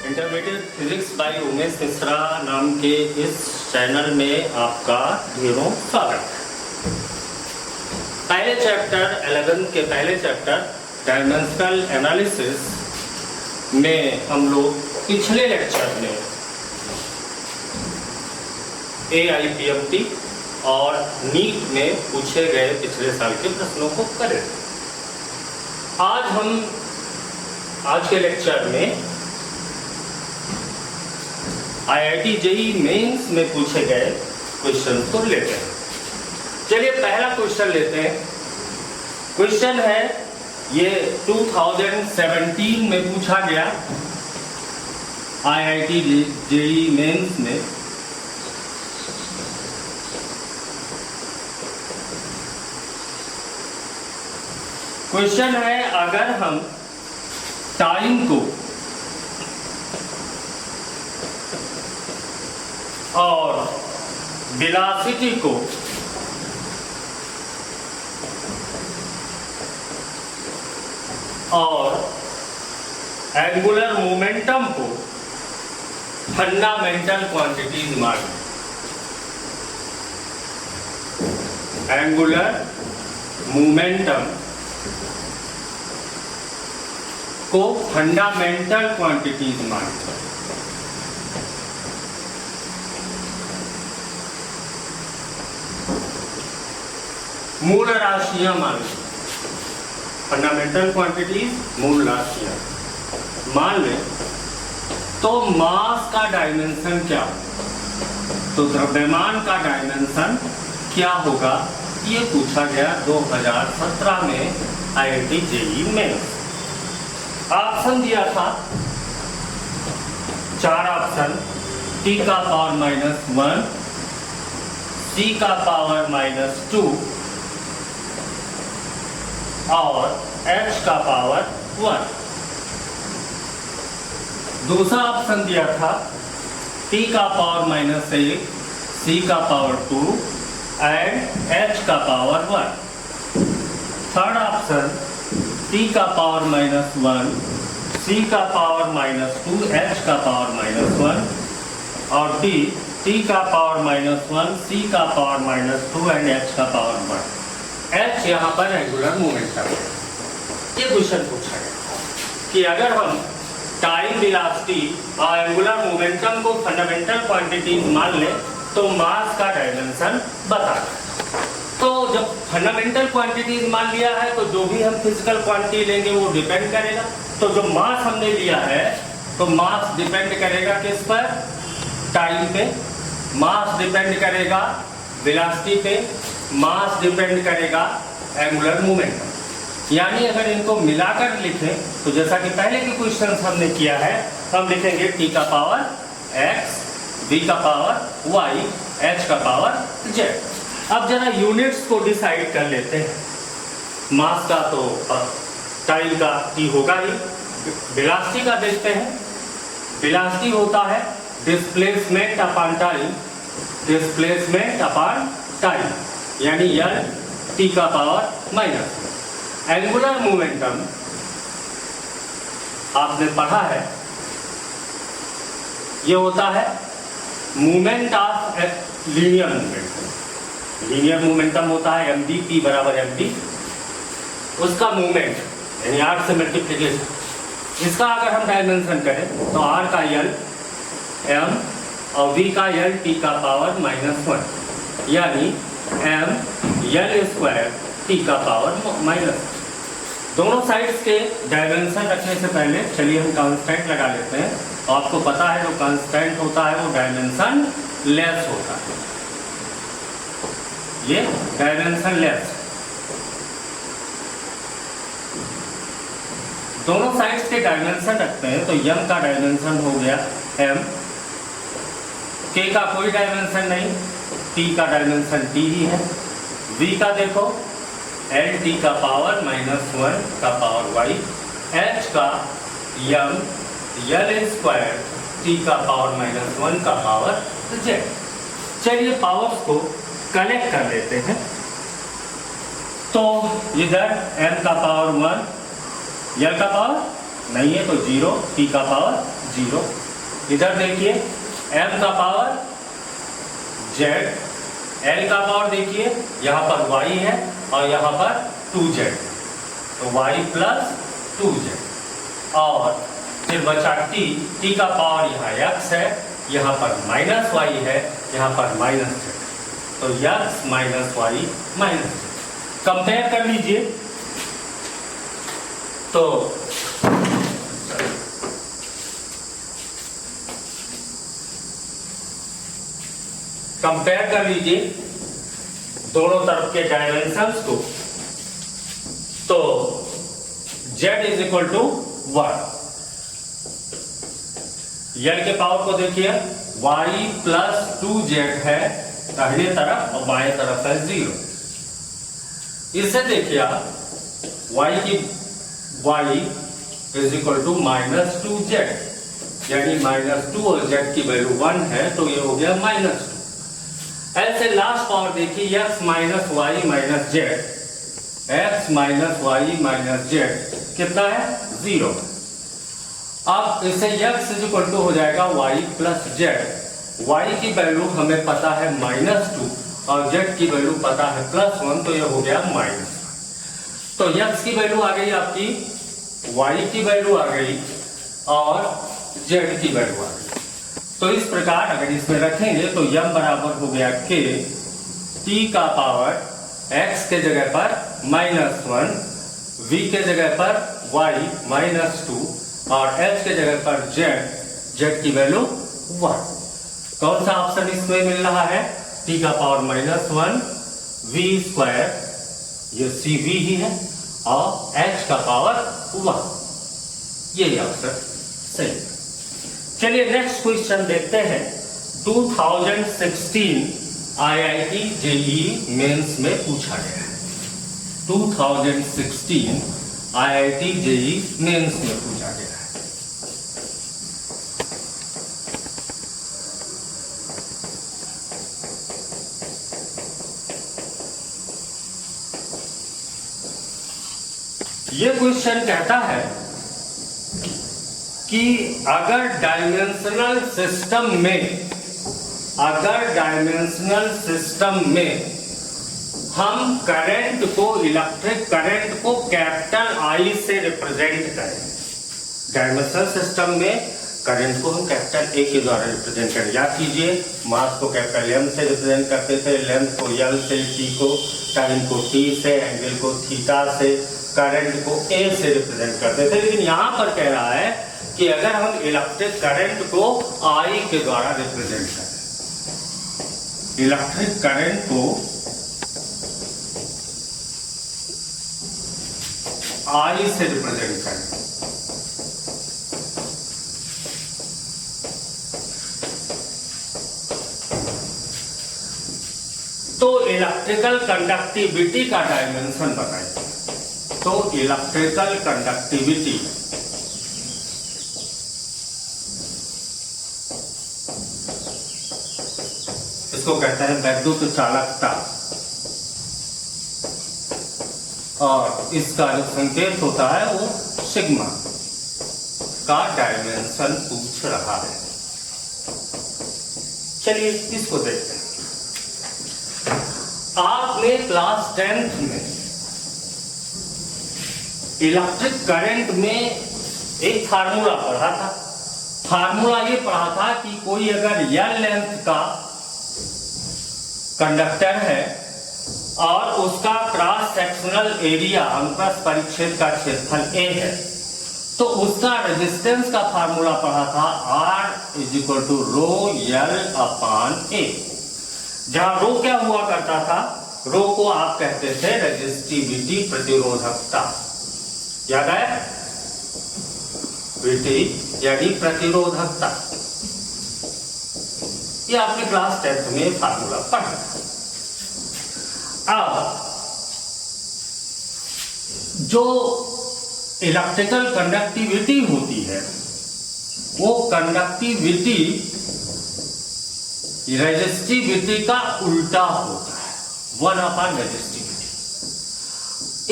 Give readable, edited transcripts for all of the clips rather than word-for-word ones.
Intermediate physics bye Umesh Mishra नाम के इस चैनल में आपका ढेरों स्वागत है। पहले चैप्टर 11 के पहले चैप्टर डायमेंशनल एनालिसिस में हम लोग पिछले लेक्चर में AIPMT और नीट में पूछे गए पिछले साल के प्रश्नों को करें। आज के लेक्चर में IIT JEE मेंस में पूछे गए क्वेश्चन को लेते हैं। चलिए पहला क्वेश्चन लेते हैं। क्वेश्चन है ये 2017 में पूछा गया IIT JEE मेंस में। क्वेश्चन है अगर हम टाइम को और वेलोसिटी को और एंगुलर मोमेंटम को फंडामेंटल क्वांटिटीज माने। एंगुलर मोमेंटम को फंडामेंटल क्वांटिटीज माने। मूल राशियां मान लें। फंडामेंटल क्वांटिटीज मूल राशियां मान लें तो मास का डायमेंशन क्या होगा, तो द्रव्यमान का डायमेंशन क्या होगा, ये पूछा गया 2017 में IIT JEE में। ऑप्शन दिया था 4 ऑप्शन, T का पावर -1, C का पावर -2 और H का पावर 1। दूसरा ऑप्शन दिया था T का पावर -1, C का पावर 2 एंड H का पावर 1। थर्ड ऑप्शन T का पावर -1, C का पावर -2, H का पावर -1 और T का पावर -1, C का पावर -2 एंड H का पावर 1। H यहाँ पर एंगुलर मोमेंटम है। ये क्वेश्चन पूछा गया कि अगर हम टाइम वेलोसिटी और एंगुलर मोमेंटम को फंडामेंटल क्वांटिटी मान लें तो मास का डायमेंशन बता। तो जब फंडामेंटल क्वांटिटीज मान लिया है तो जो भी हम फिजिकल क्वांटिटी लेंगे वो डिपेंड करेगा। तो जो मास हमने लिया है तो मास डिपेंड करेगा किस पर, टाइम पे। मास डिपेंड करेगा वेलोसिटी पे। मास डिपेंड करेगा एंगुलर मोमेंटम। यानी अगर इनको मिलाकर लिखें तो जैसा कि पहले के क्वेश्चन हमने किया है, हम लिखेंगे T का पावर x, V का पावर y, H का पावर z। अब जरा यूनिट्स को डिसाइड कर लेते हैं। मास का तो टाइम का T होगा ही। वेलोसिटी का देखते हैं। वेलोसिटी होता है displacement upon time, displacement upon time, यानी L T का पावर माइनस। एंगुलर मोमेंटम आपने पढ़ा है, ये होता है movement of linear momentum. Linear momentum होता है md, p बराबर md। उसका मूवमेंट यानी r से मल्टीप्लिकेशन। इसका अगर हम डायमेंशन करें तो r का l m और v का l t का पावर -1, यानी m l स्क्वायर t का पावर -। दोनों साइड्स के डायमेंशन रखने से पहले चलिए हम कांस्टेंट लगा लेते हैं। और आपको पता है जो कांस्टेंट होता है वो डायमेंशन लेस होता है। ये डायमेंशन लेस। दोनों साइड्स के डायमेंशन रखते हैं तो m का डायमेंशन हो गया m, k का कोई डायमेंशन नहीं, t का डायमेंशन t ही है। v का देखो l t का पावर -1 का पावर y, h का m l स्क्वायर t का पावर -1 का पावर z। चलिए पावर्स को कनेक्ट कर लेते हैं। तो इधर m का पावर 1 यल का पावर नहीं है तो 0, टी का पावर 0। इधर देखिए एम का पावर जेड, एल का पावर देखिए यहाँ पर y है और यहाँ पर 2z, तो y प्लस 2z और फिर बचा t का पावर यहाँ x है, यहाँ पर माइनस y है, यहाँ पर माइनस z, तो x minus y minus z। Compare कर लीजिए तो कंपेयर कर लीजिए दोनों तरफ के डायमेंशंस को, तो z इज इक्वल टू 1, यल के पावर को देखिए y प्लस 2z है दाहिने तरफ और बाएं तरफ है 0। इससे देखिए आप y is equal to minus 2z, यानी माइनस 2 और z की वैल्यू 1 है तो ये हो गया माइनस 2। ऐसे लास्ट पावर देखिए x minus Y minus Z, X minus Y minus Z कितना है 0। अब इसे x इज इक्वल टू हो जाएगा y प्लस जेड, y की वैल्यू हमें पता है माइनस 2 और z की वैल्यू पता है प्लस 1, तो ये हो गया माइनस। तो x की वैल्यू आ गई आपकी, y की वैल्यू आ गई और z की वैल्यू आ गई। तो इस प्रकार अगर इसमें रखेंगे तो m बराबर हो गया k, t का पावर x के जगह पर माइनस 1, v के जगह पर y माइनस 2 और h के जगह पर z की वैल्यू 1। कौन सा ऑप्शन इसमें मिल रहा है? t का पावर माइनस 1, v स्क्वायर, ये cv ही है, और h का पावर 1, यही ऑप्शन सही। चलिए नेक्स्ट क्वेश्चन देखते हैं। 2016 IIT JEE मेंस में पूछा गया है। 2016 IIT JEE मेंस में पूछा गया है। ये क्वेश्चन कहता है कि अगर डायमेंशनल सिस्टम में हम करंट को, इलेक्ट्रिक करंट को कैपिटल I से रिप्रेजेंट करें, डायमेंशनल सिस्टम में करंट को हम कैपिटल A के द्वारा रिप्रेजेंट करें। याद कीजिए मास को कैपिटल M से रिप्रेजेंट करते थे, लेंथ को L से, T को, टाइम को T से, एंगल को थीटा से, करंट को A से रिप्रेजेंट करते थे। लेकिन यहां पर कह रहा है कि अगर हम इलेक्ट्रिक करंट को I के द्वारा रिप्रेजेंट करें, इलेक्ट्रिक करंट को I से रिप्रेजेंट करें, तो इलेक्ट्रिकल कंडक्टिविटी का डायमेंशन बताइए। तो इलेक्ट्रिकल कंडक्टिविटी इसको कहते हैं वैद्युत चालकता, और इसका जो संकेत होता है वो सिग्मा का डायमेंशन पूछ रहा है। चलिए इसको देखते हैं। आपने क्लास 10th में इलेक्ट्रिक करंट में एक फार्मूला पढ़ा था। फार्मूला ये पढ़ा था कि कोई अगर L लेंथ का कंडक्टर है और उसका क्रॉस सेक्शनल एरिया, अनुप्रस्थ परिच्छेद का क्षेत्रफल A है, तो उसका रेजिस्टेंस का फार्मूला पढ़ा था R is equal to rho L upon A। जहां रो क्या हुआ करता था, रो को आप कहते थे रेजिस्टिविटी, प्रतिरोधकता। याद है? विटी यानी प्रतिरोधकता। ये आपने क्लास 10th में फार्मूला पढ़ा था। अब जो इलेक्ट्रिकल कंडक्टिविटी होती है वो कंडक्टिविटी रेजिस्टिविटी का उल्टा होता है, 1 अपॉन रेजिस्टिविटी।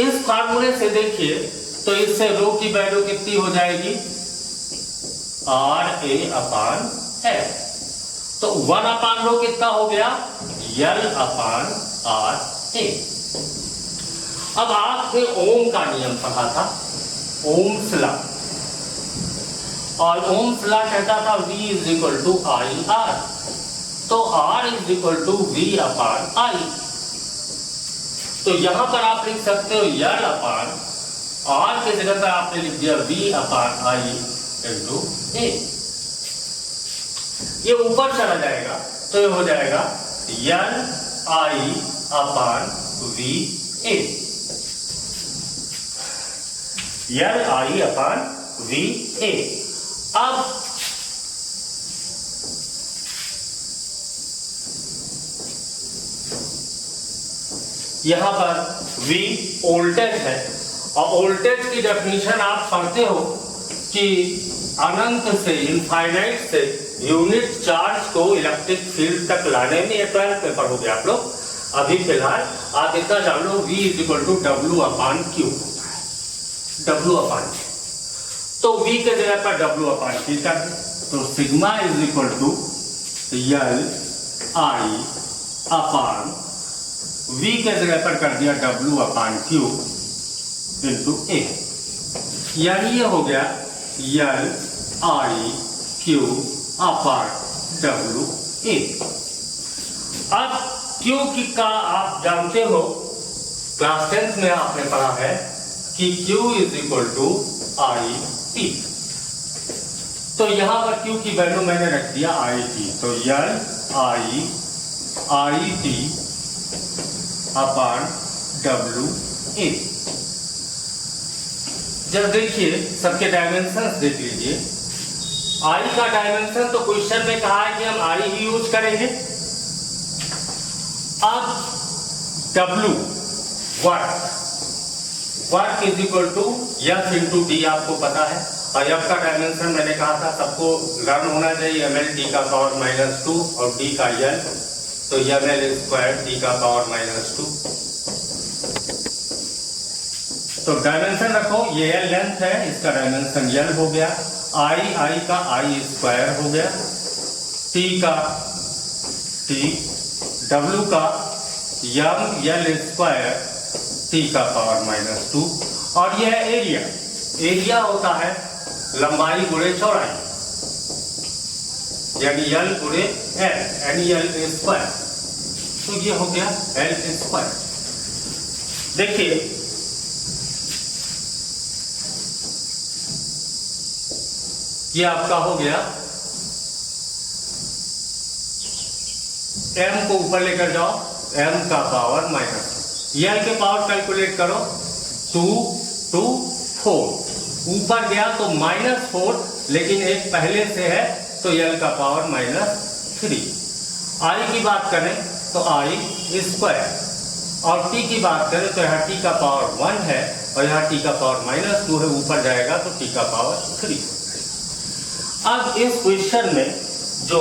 इस फार्मूले से देखिए तो इससे रो की वैल्यू कितनी हो जाएगी, आर ए अपान एफ। तो 1 अपान रो कितना हो गया, यल अपान आर ए। अब आपने ओम का नियम पढ़ा था, ओम्स लॉ, और ओम्स लॉ कहता था V is equal to I R, तो R is equal to V upon I. तो यहां पर आप लिख सकते हो यल अपान R के जगह पर आपने लिख दिया V अपान आई इंटू ए। ये ऊपर चला जाएगा तो ये हो जाएगा यल I upon V A, L I upon V ए। अब यहां पर V वोल्टेज है, और वोल्टेज की डेफिनेशन आप पढ़ते हो कि अनंत से, इनफाइनाइट से यूनिट चार्ज को इलेक्ट्रिक फील्ड तक लाने में, ये 12th में पढ़ोगे आप लोग। अभी फिलहाल आप इतना जान लो V is equal to W upon Q होता है, डब्ल्यू अपान। तो V के जगह पर डब्ल्यू अपान क्यू कर दे, तो sigma is equal to L I upon V के जगह पर कर दिया W upon Q into A, यानी ये हो गया यल I Q upon W A. अब क्यू की का आप जानते हो, क्लास 10th में आपने पढ़ा है कि Q is equal to I T. तो यहां पर Q की वैल्यू मैंने रख दिया आई टी, तो यल I T upon W A. जब देखिए सबके डायमेंशन देख लीजिए, आई का डायमेंशन तो क्वेश्चन में कहा है कि हम आई ही यूज करेंगे। अब W work is equal to F into D, आपको पता है, और एफ का डायमेंशन मैंने कहा था सबको लर्न होना चाहिए, एम एल टी का पावर -2 और डी का यल, तो एम एल स्क्वायर टी का पावर -2। तो डायमेंशन रखो, ये एल लेंथ है, इसका डायमेंशन यल हो गया, आई का आई स्क्वायर हो गया, टी का टी, डब्ल्यू का यम यल स्क्वायर टी का पावर -2, और यह एरिया होता है लंबाई गुणे चौड़ाई, यानी यल गुणे एल, यानी एल स्क्वायर, तो ये हो गया एल स्क्वायर। देखिए ये आपका हो गया, m को ऊपर लेकर जाओ, m का पावर -2, यल के पावर कैलकुलेट करो, 2 to 4, ऊपर गया तो -4, लेकिन एक पहले से है तो यल का पावर -3। आई की बात करें तो आई स्क्वायर, और टी की बात करें तो यहाँ टी का पावर 1 है और यहाँ टी का पावर -2 है, ऊपर जाएगा तो टी का पावर 3। अब इस क्वेश्चन में जो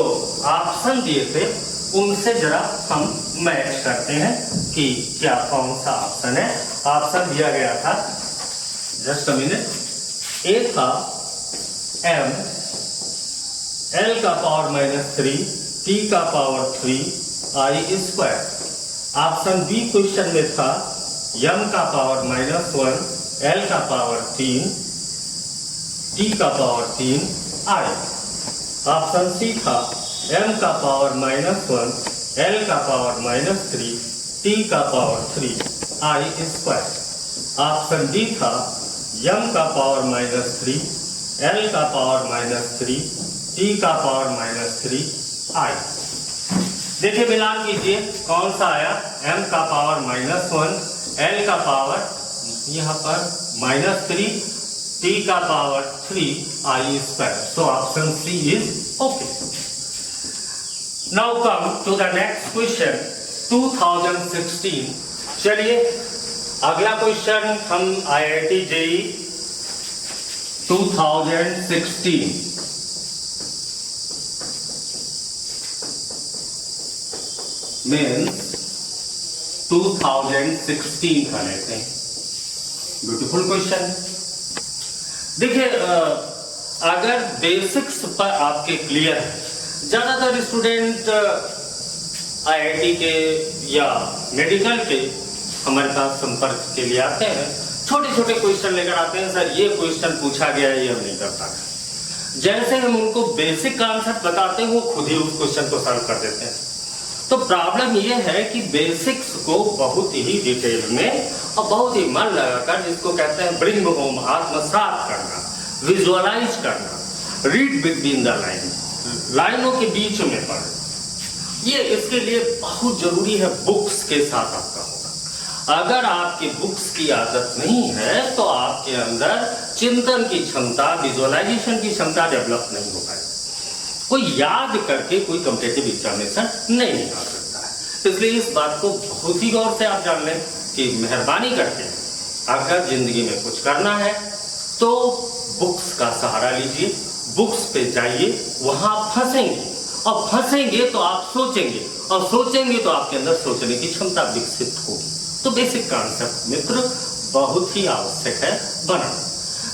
ऑप्शन दिए थे उनसे जरा हम मैच करते हैं कि क्या कौन सा ऑप्शन है। ऑप्शन दिया गया था, जस्ट अ मिनट, ए था m l का पावर -3 t का power 3 I square. Option B question में था m का पावर -1 l का पावर 3 t का पावर 3 आई। ऑप्शन सी था m का पावर -1 l का पावर -3 t का power 3 I square. Option D था m का पावर -3 l का पावर -3 t का पावर -3 आई। देखिए मिलान कीजिए कौन सा आया, m का पावर -1 l का पावर यहाँ पर -3 t का power 3 I square. So option C is okay. Now come to the next question 2016। चलिए अगला क्वेश्चन हम IIT JEE 2016 मीन्स 2016 का लेते हैं। Beautiful question. देखिए अगर बेसिक्स पर आपके क्लियर है, ज्यादातर स्टूडेंट आईआईटी के या मेडिकल के हमारे पास संपर्क के लिए आते हैं, छोटे छोटे क्वेश्चन लेकर आते हैं, सर ये क्वेश्चन पूछा गया है, ये हम नहीं कर पाते। जैसे हम उनको बेसिक कॉन्सेप्ट बताते हैं वो खुद ही उस क्वेश्चन को सॉल्व कर देते हैं। तो प्रॉब्लम ये है कि बेसिक्स को बहुत ही डिटेल में और बहुत ही मन लगाकर, जिसको कहते हैं ब्रिंग होम, आत्मसात करना, विजुअलाइज करना, रीड बिटवीन द लाइन, लाइनों के बीच में पढ़ना, ये इसके लिए बहुत जरूरी है। बुक्स के साथ आपका होगा। अगर आपकी बुक्स की आदत नहीं है तो आपके अंदर चिंतन की क्षमता, विजुअलाइजेशन की क्षमता डेवलप नहीं हो पाएगी। कोई याद करके कोई कॉम्पिटिटिव एग्जामिनेशन नहीं निकाल सकता है। इसलिए इस बात को बहुत ही गौर से आप जान लें कि मेहरबानी करके अगर जिंदगी में कुछ करना है तो बुक्स का सहारा लीजिए, बुक्स पे जाइए, वहां फंसेंगे और फंसेंगे तो आप सोचेंगे और सोचेंगे तो आपके अंदर सोचने की क्षमता विकसित होगी। तो बेसिक कॉन्सेप्ट मित्र बहुत ही आवश्यक है बनाना।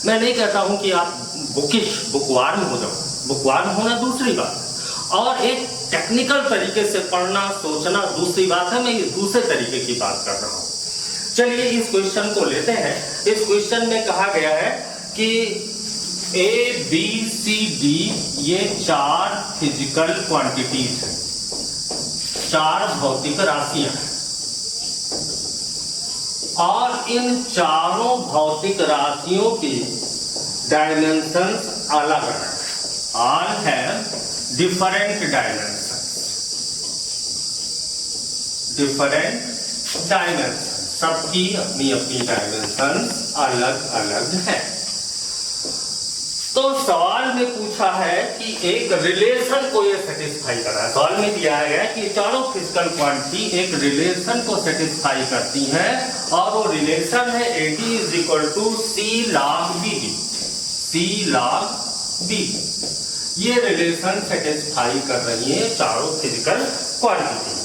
मैं नहीं कहता हूं कि आप बुकिश, बुकवार्म हो जाओ, बुकवार्म होना दूसरी बात है और एक टेक्निकल तरीके से पढ़ना, सोचना दूसरी बात है। मैं ये दूसरे तरीके की बात कर रहा हूं। चलिए इस क्वेश्चन को लेते हैं। इस क्वेश्चन में कहा गया है कि ए बी सी डी ये 4 फिजिकल क्वांटिटीज हैं, 4 भौतिक राशियां हैं और इन चारों भौतिक राशियों की डायमेंशंस अलग अलग, all have different dimensions, different dimension, सबकी अपनी अपनी डायमेंशंस अलग अलग है। तो सवाल में पूछा है कि एक रिलेशन को ये सेटिस्फाई कर रहा है। सवाल में दिया गया है कि चारों फिजिकल क्वांटिटी एक रिलेशन को सेटिस्फाई करती हैं और वो रिलेशन है AD is equal to C log BD, C log BD। ये रिलेशन सेटिस्फाई कर रही है चारों फिजिकल क्वांटिटी।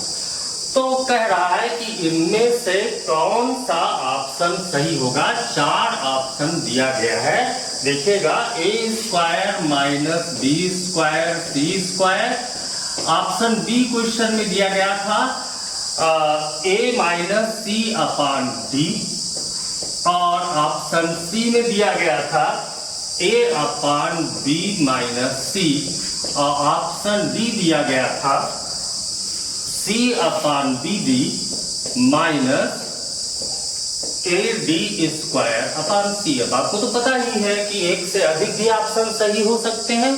तो कह रहा है कि इनमें से कौन सा ऑप्शन सही होगा। 4 ऑप्शन दिया गया है, देखिएगा A² minus B² C²। Option B question में दिया गया था A minus C upon D और ऑप्शन सी में दिया गया था A upon B minus C और ऑप्शन डी दिया गया था C upon BD minus AD² upon C। अब आपको तो पता ही है कि एक से अधिक भी ऑप्शन सही हो सकते हैं।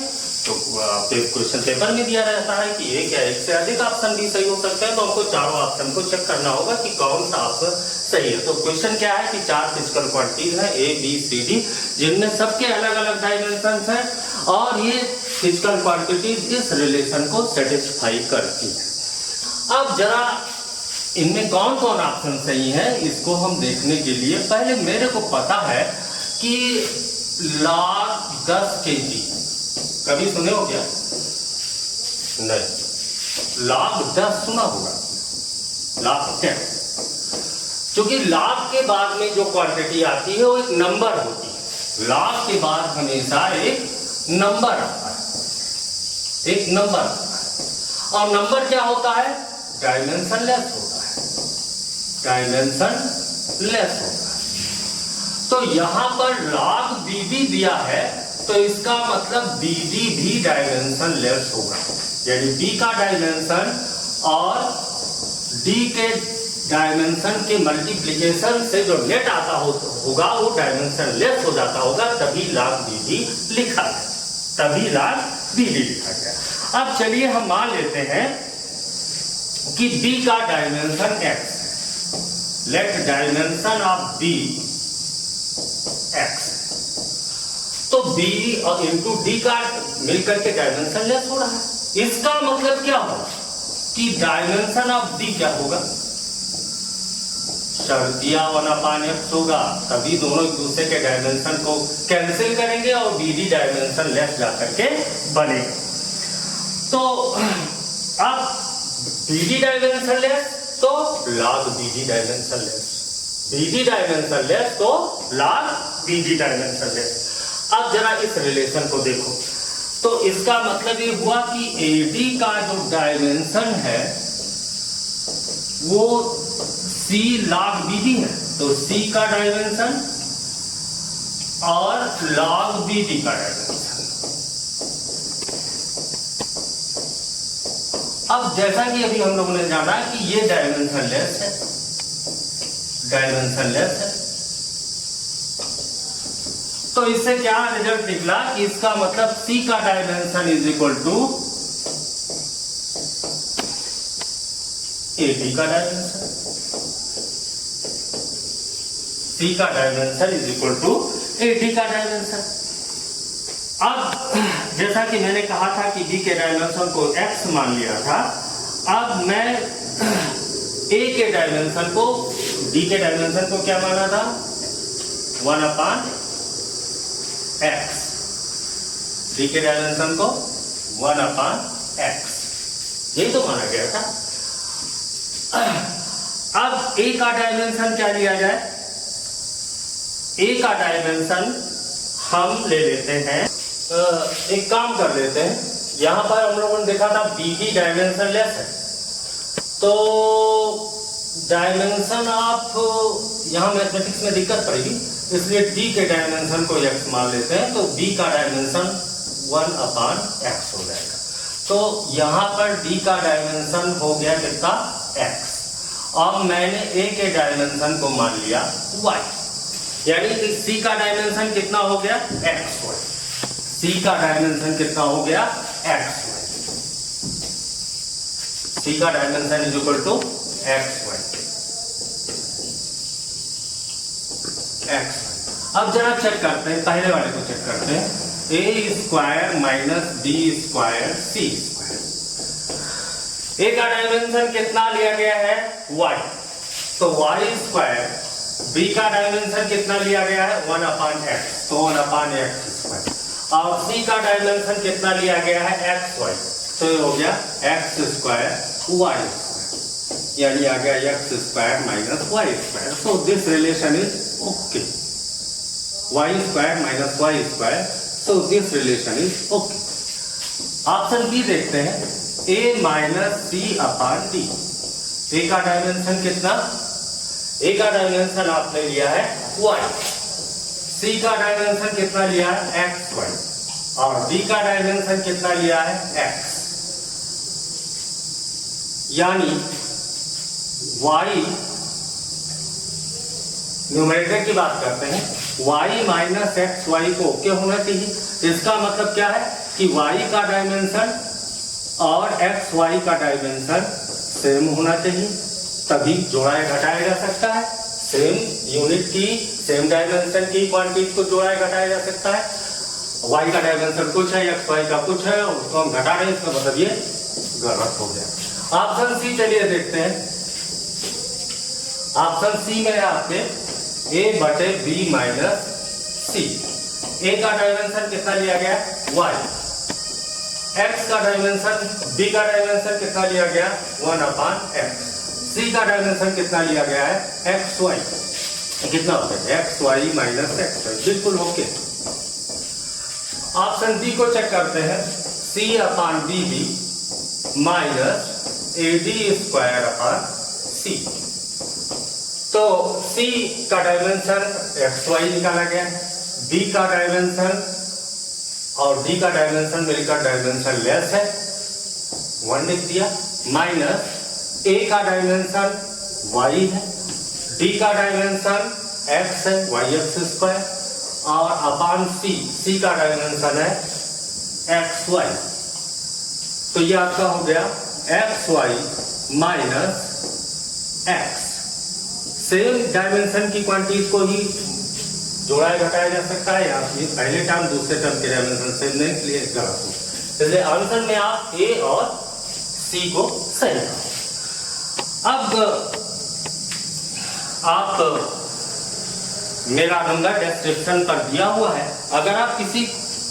तो क्वेश्चन पेपर में दिया रहता है कि एक या एक से अधिक ऑप्शन भी सही हो सकते हैं। तो हमको चारों ऑप्शन को चेक करना होगा कि कौन सा ऑप्शन सही है। तो क्वेश्चन क्या है कि 4 फिजिकल क्वांटिटीज है A B C D, जिनमें सबके अलग अलग डायमेंशन है और ये फिजिकल क्वांटिटीज इस रिलेशन को सेटिस्फाई करती है। अब जरा इनमें कौन कौन ऑप्शन सही है इसको हम देखने के लिए पहले मेरे को पता है कि log 10 kg कभी सुने हो क्या? नहीं, log 10 सुना होगा, log 10, क्योंकि log के बाद में जो क्वांटिटी आती है वो एक नंबर होती है। log के बाद हमेशा एक नंबर आता है, एक नंबर। और नंबर क्या होता है? डायमेंशन लेस होता है, डायमेंशन लेस होता है। तो यहां पर log BD दिया है तो इसका मतलब BD भी डायमेंशन लेस होगा, यानी B का डायमेंशन और D के डायमेंशन के मल्टीप्लिकेशन से जो नेट आता होगा वो डायमेंशन लेस हो जाता होगा, तभी log BD लिखा है, तभी log BD लिखा गया। अब चलिए हम मान लेते हैं कि B का डायमेंशन x है, let dimension of B x, तो B और इंटू D का मिलकर के डायमेंशन लेस हो रहा है। इसका मतलब क्या होगा कि डायमेंशन ऑफ D क्या होगा? शर्तिया 1/x होगा, तभी दोनों एक दूसरे के डायमेंशन को कैंसिल करेंगे और BD डायमेंशन लेस जाकर के बनेगा। तो अब BD डायमेंशन लेस तो log BD dimension less, BD dimension less तो log BD डायमेंशन लेस। अब जरा इस रिलेशन को देखो, तो इसका मतलब ये हुआ कि AD का जो डायमेंशन है वो C log BD है, तो C का डायमेंशन और log BD का डायमेंशन। अब जैसा कि अभी हम लोगों ने जाना कि ये डायमेंशन लेस है, डायमेंशन लेस है, तो इससे क्या रिजल्ट निकला कि इसका मतलब C का dimension is equal to AD का डायमेंशन, C का dimension is equal to AD का डायमेंशन। अब जैसा कि मैंने कहा था कि B के डायमेंशन को X मान लिया था, अब मैं A के डायमेंशन को, D के डायमेंशन को क्या माना था, 1/x, D के डायमेंशन को 1/x, यही तो माना गया था। अब A का डायमेंशन क्या लिया जाए, A का डायमेंशन हम ले लेते हैं, एक काम कर लेते हैं, यहां पर हम लोगों ने देखा था BD डायमेंशन लेस है, तो डायमेंशन आप यहां मैथमेटिक्स में दिक्कत पड़ेगी, इसलिए D के डायमेंशन को x मान लेते हैं, तो B का डायमेंशन 1/x हो जाएगा। तो यहां पर D का डायमेंशन हो गया कितना, x। अब मैंने A के डायमेंशन को मान लिया y, यानी कि C का डायमेंशन कितना हो गया, xy। C का डायमेंशन कितना हो गया, xy। C का dimension is equal to xy, x। अब जरा चेक करते हैं, पहले वाले को चेक करते हैं, a² minus b² c²। A का डायमेंशन कितना लिया गया है, y, तो y²। B का डायमेंशन कितना लिया गया है, 1/x, तो 1/x²। और C का डायमेंशन कितना लिया गया है, xy, तो ये हो गया x² y², यानी आ गया x² minus y²। So this relation is okay, y² minus y², so this relation is okay. Option B देखते हैं, a माइनस c/d। A का डायमेंशन कितना, A का डायमेंशन आपने लिया है y, C का डायमेंशन कितना लिया है, xy, और D का डायमेंशन कितना लिया है, x। यानी y, न्यूमरेटर की बात करते हैं, y माइनस एक्स वाई को ओके होना चाहिए। इसका मतलब क्या है कि y का डायमेंशन और एक्स वाई का डायमेंशन सेम होना चाहिए, तभी जोड़ाया घटाया जा सकता है। सेम यूनिट की, सेम डायमेंशन की क्वांटिटी को जोड़ाया घटाया जा सकता है। y का डायमेंशन कुछ है, एक्स वाई का कुछ है, उसको हम घटा रहे हैं, इसका मतलब ये गलत हो गया। ऑप्शन सी चलिए देखते हैं। ऑप्शन सी में आपके a/b माइनस सी। A का डायमेंशन कितना लिया गया, y, x का डायमेंशन, b का डायमेंशन कितना लिया गया, 1/x, C का डायमेंशन कितना लिया गया है, xy, कितना हो गया, xy माइनस xy, बिल्कुल ओके। ऑप्शन डी को चेक करते हैं, c/bb माइनस ad²/c। तो C का डायमेंशन xy निकाला गया, B का डायमेंशन और D का डायमेंशन मिलकर डायमेंशन लेस है, 1 लिख दिया, माइनस A का डायमेंशन y है, D का डायमेंशन x है, yx², और अपान C का डायमेंशन है xy। तो ये आपका हो गया xy minus x। Same dimension की क्वांटिटी को ही जोड़ाया घटाया जा सकता है, या पहले टर्म दूसरे टर्म के डायमेंशन सेम नहीं, इसलिए गलत हो। इसलिए आंसर में आप A और C को सही। अब आप, मेरा नंबर डिस्क्रिप्शन पर दिया हुआ है, अगर आप किसी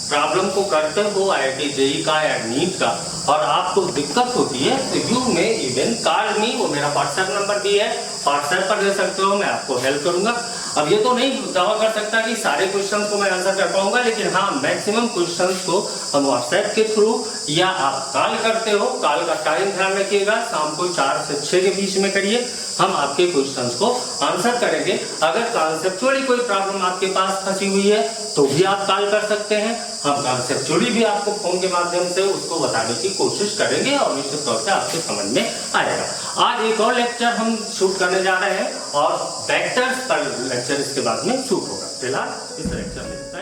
प्रॉब्लम को करते हो IIT JEE का या नीट का और आपको दिक्कत होती है, तो यू में इवन कॉल मी, वो मेरा व्हाट्सएप नंबर भी है, व्हाट्सएप पर दे सकते हो, मैं आपको हेल्प करूंगा। अब ये तो नहीं दावा कर सकता कि सारे क्वेश्चंस को मैं आंसर कर पाऊंगा, लेकिन हाँ मैक्सिमम क्वेश्चंस को हम व्हाट्सएप के थ्रू या आप कॉल करते हो, कॉल का टाइम ध्यान रखिएगा, शाम को 4 से 6 के बीच में करिए, हम आपके क्वेश्चंस को आंसर करेंगे। अगर कॉन्सेप्चुअली कोई प्रॉब्लम आपके पास फंसी हुई है तो भी आप कॉल कर सकते हैं, हम कॉन्सेप्चुअली भी आपको फोन के माध्यम से उसको बताने की कोशिश करेंगे और निश्चित तौर से आपके समझ में आएगा। आज एक और लेक्चर हम शूट करने जा रहे हैं और वेक्टर्स पर लेक्चर इसके बाद में शूट होगा। फिलहाल इस लेक्चर में